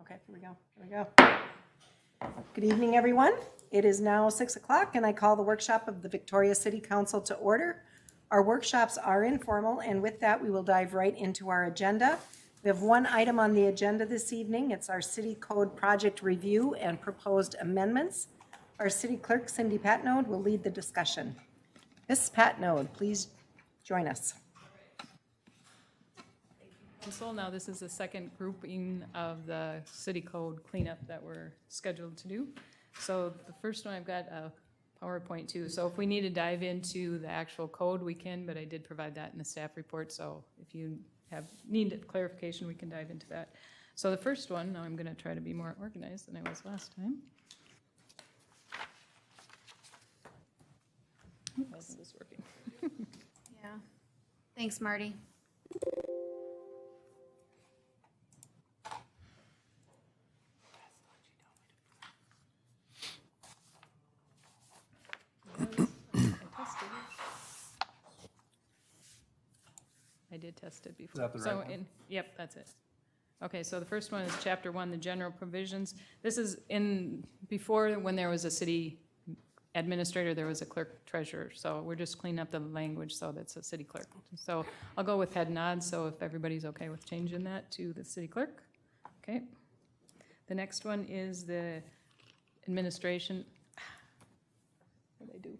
Okay, here we go. Good evening, everyone. It is now 6 o'clock and I call the workshop of the Victoria City Council to order. Our workshops are informal, and with that we will dive right into our agenda. We have one item on the agenda this evening. It's our City Code Project Review and Proposed Amendments. Our City Clerk, Cindy Patnode, will lead the discussion. Ms. Patnode, please join us. Council, now this is the second grouping of the city code cleanup that we're scheduled to do. So the first one, I've got a PowerPoint too. So if we need to dive into the actual code, we can, but I did provide that in the staff report. So if you need clarification, we can dive into that. So the first one, now I'm going to try to be more organized than I was last time. Isn't this working? Yeah. Thanks, Marty. I did test it before. Is that the right one? Yep, that's it. Okay, so the first one is Chapter 1, the general provisions. This is before, when there was a city administrator, there was a clerk treasurer. So we're just cleaning up the language so that's a city clerk. So I'll go with head nod, so if everybody's okay with changing that to the city clerk. Okay. The next one is the administration. What did I do?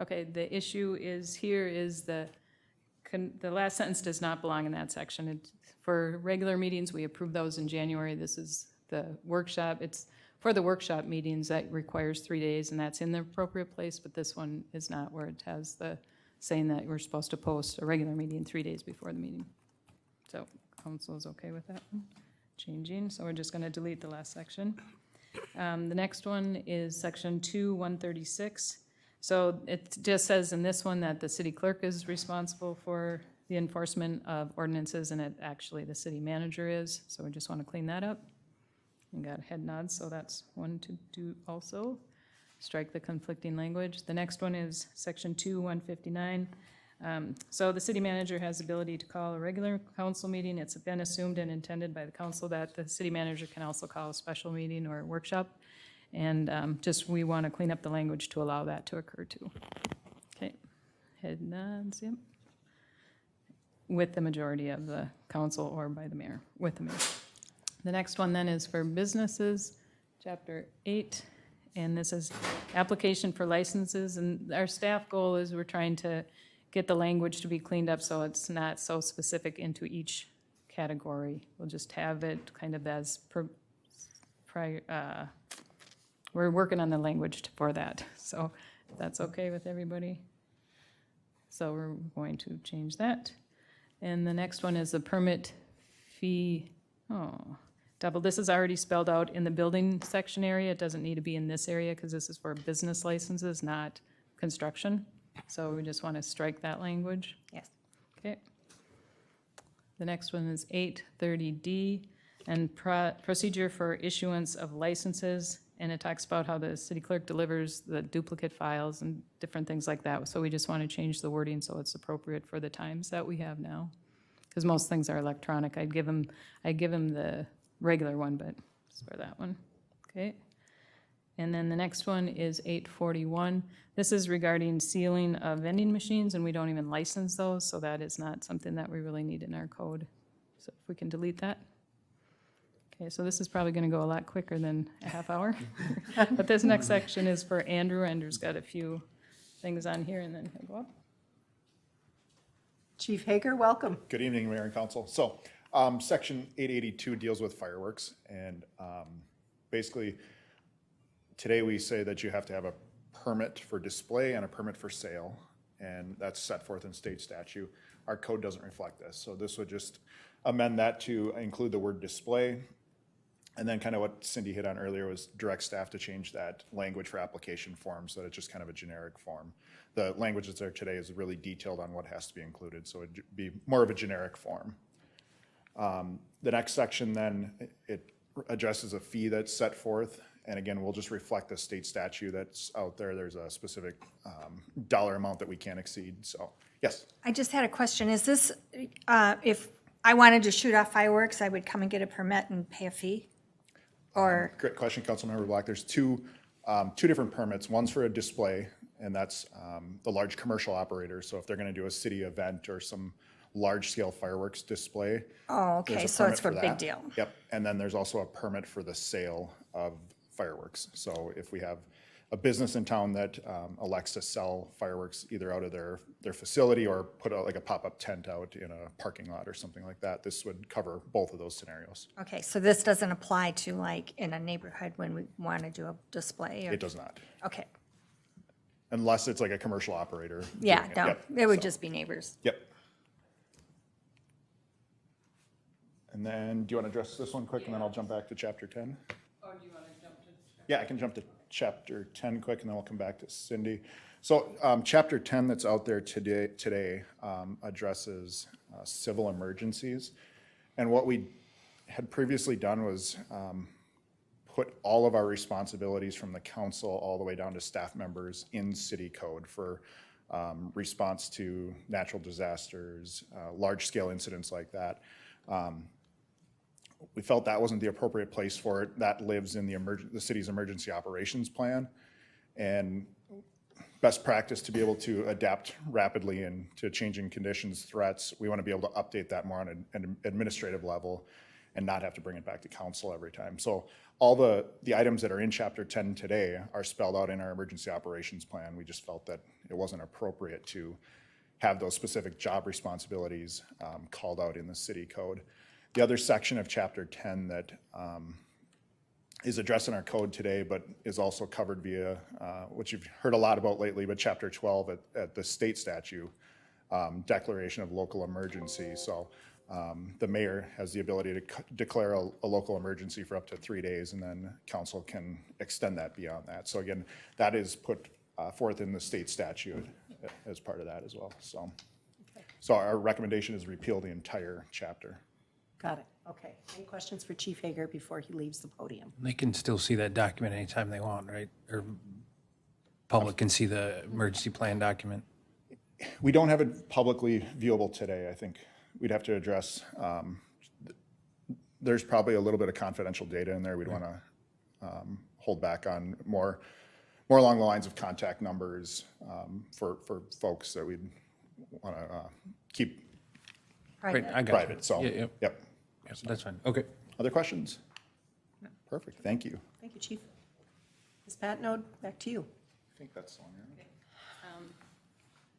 Okay, the issue is here is the last sentence does not belong in that section. For regular meetings, we approve those in January. This is the workshop. It's for the workshop meetings that requires 3 days, and that's in the appropriate place, but this one is not, where it has the saying that we're supposed to post a regular meeting 3 days before the meeting. So council is okay with that one changing, so we're just going to delete the last section. The next one is section 2, 136. So it just says in this one that the city clerk is responsible for the enforcement of ordinances, and it actually the city manager is. So we just want to clean that up. We got head nods, so that's one to do also. Strike the conflicting language. The next one is section 2, 159. So the city manager has the ability to call a regular council meeting. It's been assumed and intended by the council that the city manager can also call a special meeting or a workshop. And we want to clean up the language to allow that to occur too. Okay, head nods, yep. With the majority of the council or by the mayor, with the mayor. The next one then is for businesses, chapter 8. And this is application for licenses. And our staff goal is we're trying to get the language to be cleaned up so it's not so specific into each category. We'll just have it kind of as we're working on the language for that, so if that's okay with everybody. So we're going to change that. And the next one is the permit fee, double. This is already spelled out in the building section area. It doesn't need to be in this area because this is for business licenses, not construction. So we just want to strike that language. Yes. Okay. The next one is 830D, and procedure for issuance of licenses. And it talks about how the city clerk delivers the duplicate files and different things like that. So we just want to change the wording so it's appropriate for the times that we have now. Because most things are electronic. I'd give him the regular one, but just for that one. Okay. And then the next one is 841. This is regarding sealing of vending machines, and we don't even license those, so that is not something that we really need in our code. So if we can delete that. Okay, so this is probably going to go a lot quicker than a half hour. But this next section is for Andrew. Andrew's got a few things on here, and then he'll go up. Chief Hager, welcome. Good evening, Mayor and Council. So section 882 deals with fireworks, and basically today we say that you have to have a permit for display and a permit for sale, and that's set forth in state statute. Our code doesn't reflect this, so this would just amend that to include the word display. And then kind of what Cindy hit on earlier was direct staff to change that language for application forms so that it's just kind of a generic form. The language that's there today is really detailed on what has to be included, so it'd be more of a generic form. The next section then, it addresses a fee that's set forth And again, we'll just reflect the state statute that's out there. There's a specific dollar amount that we can't exceed. So, yes. I just had a question. Is this, if I wanted to shoot off fireworks, I would come and get a permit and pay a fee? Or, Great question, Councilmember Black. There's two different permits. One's for a display, and that's the large commercial operator. So if they're going to do a city event or some large-scale fireworks display. oh, okay, there's a so it's for permit big that. deal. Yep, and then there's also a permit for the sale of fireworks. So if we have a business in town that elects to sell fireworks either out of their facility or put out like a pop-up tent out in a parking lot or something like that, this would cover both of those scenarios. Okay, so this doesn't apply to like in a neighborhood when we want to do a display? Or, It does not, okay, unless it's like a commercial operator. yeah, doing it. no, Yep. it would So, just be neighbors. Yep. And then, do you want to address this one quick, and then I'll jump back to chapter 10? Or do you want to jump to? Yeah, I can jump to chapter 10 quick, and then we'll come back to Cindy. So chapter 10 that's out there today addresses civil emergencies. And what we had previously done was put all of our responsibilities from the council all the way down to staff members in city code for response to natural disasters, large-scale incidents like that. We felt that wasn't the appropriate place for it. That lives in the city's emergency operations plan. And best practice to be able to adapt rapidly and to changing conditions, threats, we want to be able to update that more on an administrative level and not have to bring it back to council every time. So all the items that are in chapter 10 today are spelled out in our emergency operations plan. We just felt that it wasn't appropriate to have those specific job responsibilities called out in the city code. The other section of chapter 10 that is addressed in our code today, but is also covered via, which you've heard a lot about lately, but chapter 12 at the state statute, declaration of local emergency. So the mayor has the ability to declare a local emergency for up to 3 days, and then council can extend that beyond that. So again, that is put forth in the state statute as part of that as well. So our recommendation is repeal the entire chapter. Got it. Okay. Any questions for Chief Hager before he leaves the podium? They can still see that document anytime they want, right? Or public can see the emergency plan document? We don't have it publicly viewable today. I think we'd have to address, there's probably a little bit of confidential data in there. We'd want to hold back on more along the lines of contact numbers for folks that we'd want to keep Right, I got you. private. So, Yeah, yep. So that's fine. Okay. Other questions? Perfect. Thank you. Thank you, Chief. Ms. Patnode, back to you. I think that's the one. Right?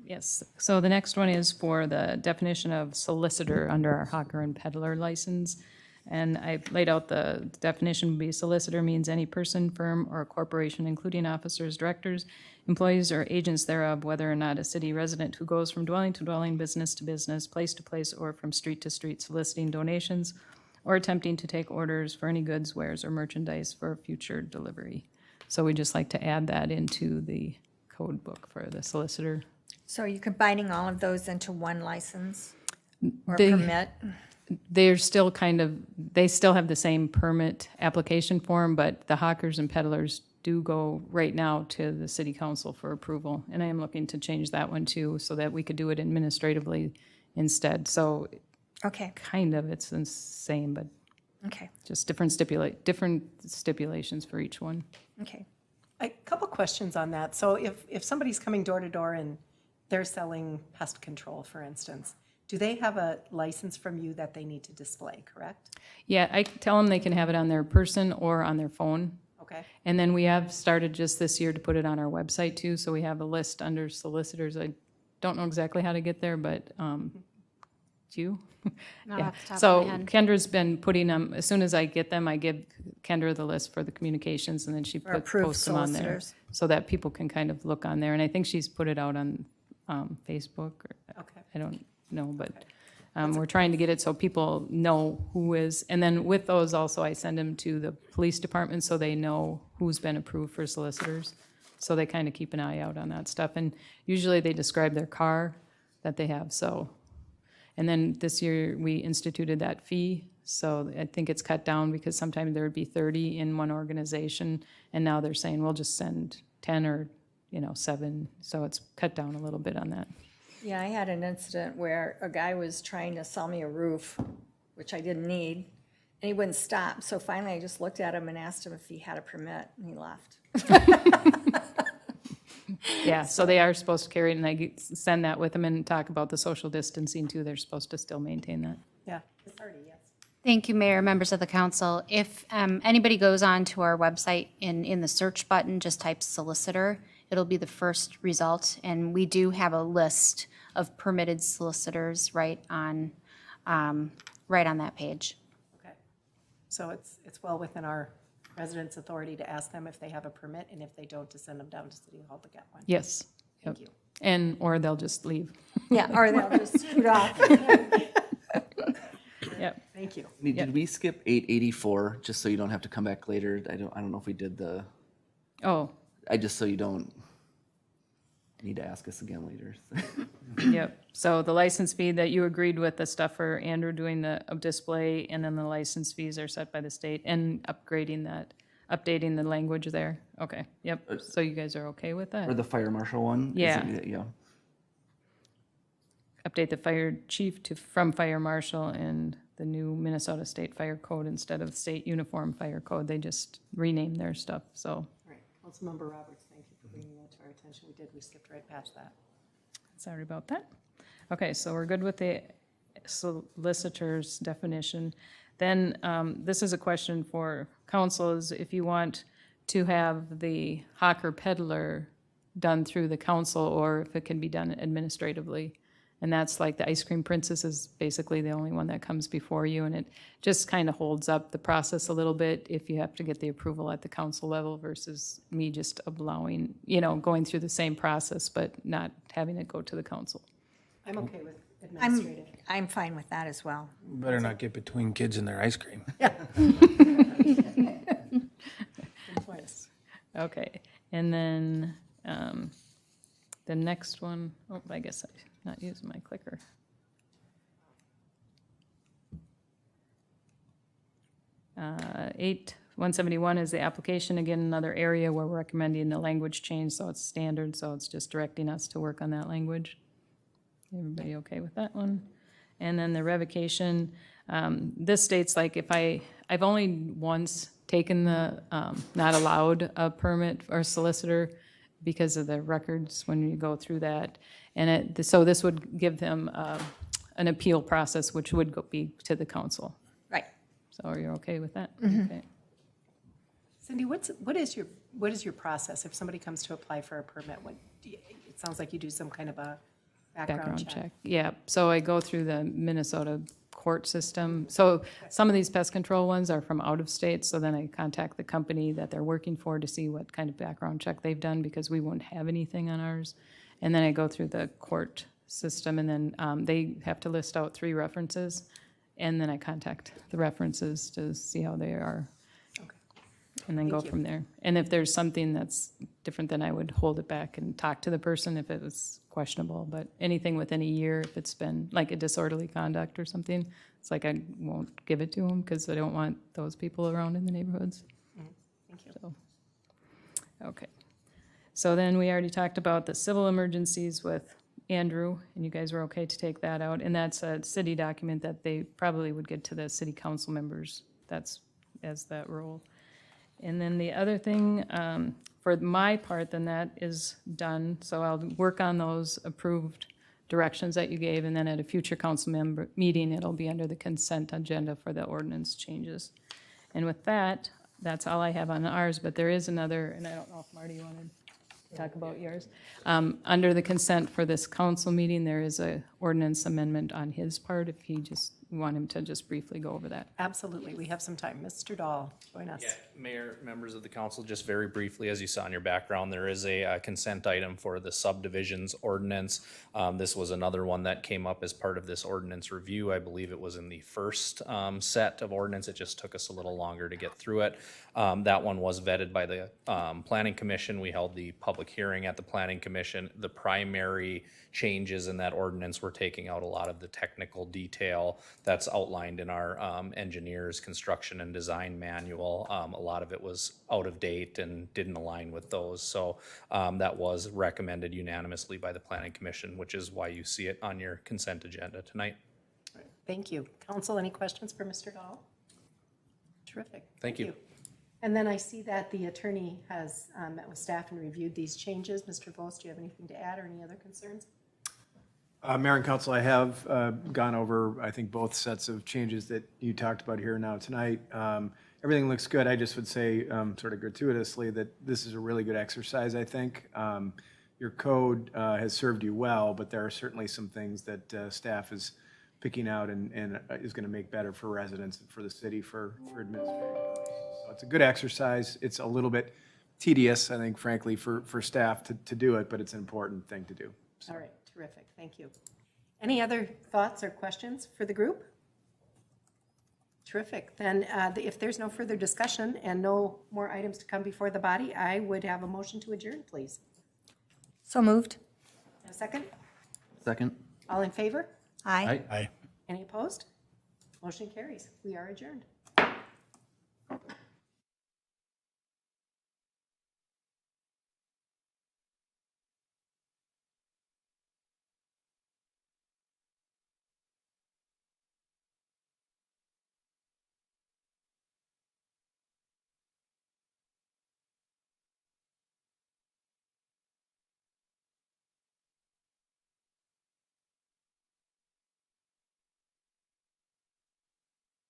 Yes, so the next one is for the definition of solicitor under our hawker and peddler license. And I laid out the definition would be solicitor means any person, firm, or corporation, including officers, directors, employees, or agents thereof, whether or not a city resident who goes from dwelling to dwelling, business to business, place to place, or from street to street soliciting donations or attempting to take orders for any goods, wares, or merchandise for future delivery. So we'd just like to add that into the code book for the solicitor. So are you combining all of those into one license or They- permit? They're still they still have the same permit application form, but the hawkers and peddlers do go right now to the city council for approval. And I am looking to change that one too, so that we could do it administratively instead. So Okay, kind of, it's the same, but okay, just different stipulations for each one. okay. A couple questions on that. So if somebody's coming door to door and they're selling pest control, for instance, do they have a license from you that they need to display, correct? Yeah, I tell them they can have it on their person or on their phone. Okay. And then we have started just this year to put it on our website too, so we have a list under solicitors. I don't know exactly how to get there, but do you? Not Yeah. off the top So of my head. Kendra's been putting them, as soon as I get them, I give Kendra the list for the communications, and then she Or approved posts them on there. solicitors. So that people can kind of look on there, and I think she's put it out on Facebook, or Okay. I don't know, but we're trying to get it so people know who is, and then with those also, I send them to the police department so they know who's been approved for solicitors. So they kind of keep an eye out on that stuff, and usually they describe their car that they have, so. And then this year, we instituted that fee, so I think it's cut down because sometimes there would be 30 in one organization, and now they're saying, we'll just send 10 or, 7, so it's cut down a little bit on that. Yeah, I had an incident where a guy was trying to sell me a roof, which I didn't need, and he wouldn't stop. So finally, I just looked at him and asked him if he had a permit, and he left. Yeah, so they are supposed to carry it, and I send that with them and talk about the social distancing too. They're supposed to still maintain that. Yeah. Ms. Hardy, yes. Thank you, Mayor, members of the council. If anybody goes on to our website, in the search button, just type solicitor, it'll be the first result. And we do have a list of permitted solicitors right on that page. Okay. So it's well within our residents' authority to ask them if they have a permit, and if they don't, to send them down to City Hall to get one. Yes. Thank Yep. you. Or they'll just leave. Yeah, or they'll just scoot off. Yep. Thank you. Did we skip 884 just so you don't have to come back later? I don't know if we did Oh, just so you don't need to ask us again later. yep. So the license fee that you agreed with, the stuff for Andrew doing the display, and then the license fees are set by the state, and updating the language there. Okay, yep. So you guys are okay with that? Or the fire marshal one? Yeah. Yeah. Update the fire chief from fire marshal and the new Minnesota State Fire Code instead of State Uniform Fire Code. They just renamed their stuff, so. All right. Councilmember Roberts, thank you for bringing that to our attention. We skipped right past that. Sorry about that. Okay, so we're good with the solicitor's definition. Then this is a question for council, is if you want to have the hawker peddler done through the council, or if it can be done administratively. And that's like the ice cream princess is basically the only one that comes before you, and it just kind of holds up the process a little bit if you have to get the approval at the council level versus me just allowing, going through the same process but not having it go to the council. I'm okay with administrative. I'm fine with that as well. Better not get between kids and their ice cream. Good points. Okay, and then the next one, I guess I'm not using my clicker. 171 is the application, again, another area where we're recommending the language change, so it's standard, so it's just directing us to work on that language. Everybody okay with that one? And then the revocation, this states like if I've only once taken the not allowed a permit or solicitor because of the records when you go through that. And so this would give them an appeal process, which would be to the council. Right. So are you okay with that? Mm-hmm. Okay. Cindy, what is your process if somebody comes to apply for a permit? It sounds like you do some kind of a background check. Yeah, so I go through the Minnesota court system. So some of these pest control ones are from out of state, so then I contact the company that they're working for to see what kind of background check they've done, because we won't have anything on ours. And then I go through the court system, and then they have to list out 3 references, and then I contact the references to see how they are. Okay. And then go Thank you. from there. And if there's something that's different, then I would hold it back and talk to the person if it was questionable. But anything within a year, if it's been like a disorderly conduct or something, it's like I won't give it to them because I don't want those people around in the neighborhoods. Thank you. So, okay. So then we already talked about the civil emergencies with Andrew, and you guys were okay to take that out. And that's a city document that they probably would get to the city council members. That's as that role. And then the other thing, for my part, then that is done. So I'll work on those approved directions that you gave, and then at a future council member meeting, it'll be under the consent agenda for the ordinance changes. And with that, that's all I have on ours, but there is another, and I don't know if Marty, you wanted to talk about yours. Under the consent for this council meeting, there is a ordinance amendment on his part, if he just we want him to just briefly go over that. Absolutely, we have some time. Mr. Dahl, join us. Yeah, Mayor, members of the council, just very briefly, as you saw in your background, there is a consent item for the subdivisions ordinance. This was another one that came up as part of this ordinance review. I believe it was in the first set of ordinance. It just took us a little longer to get through it. That one was vetted by the Planning Commission. We held the public hearing at the Planning Commission. The primary changes in that ordinance were taking out a lot of the technical detail that's outlined in our engineers construction and design manual. A lot of it was out of date and didn't align with those. So that was recommended unanimously by the Planning Commission, which is why you see it on your consent agenda tonight. Thank you. Council, any questions for Mr. Dahl? Terrific. Thank you. And then I see that the attorney has met with staff and reviewed these changes. Mr. Vos, do you have anything to add or any other concerns? Mayor and Council, I have gone over, I think, both sets of changes that you talked about here now tonight. Everything looks good. I just would say, sort of gratuitously, that this is a really good exercise, I think. Your code has served you well, but there are certainly some things that staff is picking out and is going to make better for residents and for the city for administrative purposes. So it's a good exercise. It's a little bit tedious, I think, frankly, for staff to do it, but it's an important thing to do. So. All right, terrific. Thank you. Any other thoughts or questions for the group? Terrific. Then if there's no further discussion and no more items to come before the body, I would have a motion to adjourn, please. So moved. A second? Second. All in favor? Aye. Aye. Any opposed? Motion carries. We are adjourned.